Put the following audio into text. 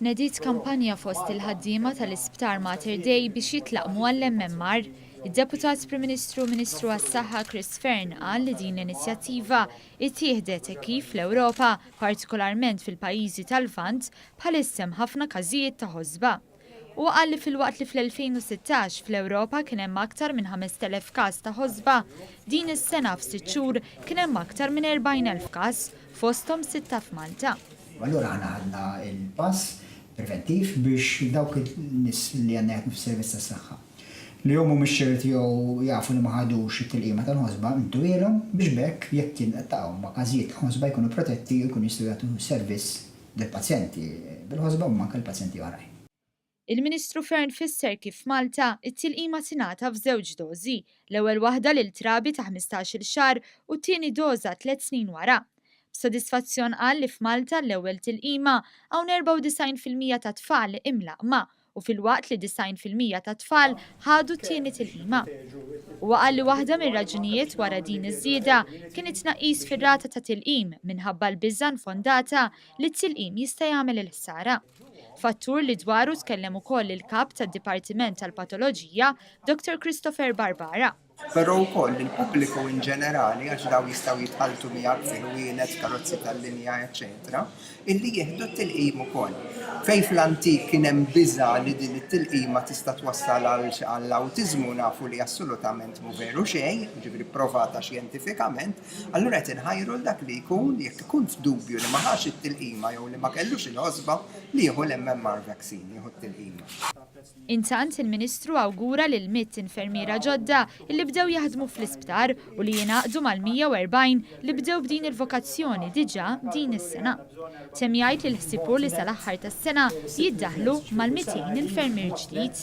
tnediet kampanja fost il-ħaddiema tal-isptar Mater Dei biex jitlaqmu għall-MMR. Id-deputat Prim Ministru għas-Saħħa Chris Fearne qal li din l-inizjattiva ittieħdet kif fl-Ewropa, partikolarment fil-pajjiżi tal-Lvant, bħalissa hemm ħafna każijiet ta' ħosba. U qal li fil-waqt li fl-2016 fl-Ewropa kien hemm aktar minn 5,000 każ ta' ħosba, din is-sena f'6 xhur kien hemm aktar minn 40,000 każ, fosthom 6 f'Malta. Allura ħana għadna il-pass preventiv biex dawk il-nis li għanna jgħatnu f-servizz tas-saħħa li jomu mix-xirt jew jafu li ma ħadux it-tilqima tal-ħosba intu ilhom biex bekk jekk jinqatta'w ma' każijiet ħosba jkunu protetti u jkunu jistgħu jagħtu servizz lill-pazjenti bil-ħosba u anke l-pazjenti oħrajn. Il-Ministru Fearne fisser kif Malta it-tilqima tingħata f'żewġ dożi, l-ewwel waħda lil trabi ta' 15-il xahar u t-tieni doża 3 snin wara. B'sodisfazzjon qal li f'Malta l-ewwel tilqima hawn 94% ta' tfal imlaqma u fil-waqt li 90% ta' tfal ħadu t-tieni tilqima. U qal li waħda mir-raġunijiet wara din iż-żieda kien it-tnaqqis fir-rata ta' tilqim minħabba l-biża' fondata li t-tilqim jista' jagħmel il-ħsara. Fattur li dwaru tkellem ukoll il-kap tad-Dipartiment tal-Patoloġija, Dr. Christopher Barbara. Però wkoll il-pubbliku in ġenerali, għax daw jistgħu jitħalltu miegħek fil-wienet, karozzi tal-linja, eċetera, illi jieħdu t-tilqim ukoll. Fejn fl-antik kien hemm biża' li din it-tilqima tista' twassal għall-awtiżmu nafu li assolutament mhu veru xejn, ġifieri provata xjentifikament, allura qed inħajru l dak li jkun jekk ikun f'dubju li ma ħax it-tilqima jew li ma kellux il-ħosba li jieħu l-MMR vaccine, jieħu t-tilqima. Intant il-Ministru awgura lil 100 infermiera ġodda li bdew jaħdmu fl-isptar u li jingħaqdu mal-140 li bdew b'din il-vokazzjoni diġà din is-sena. Temm jgħid li l-ħsibu li sal-aħħar tas-sena jiddaħħlu mal-200 infermier ġdid.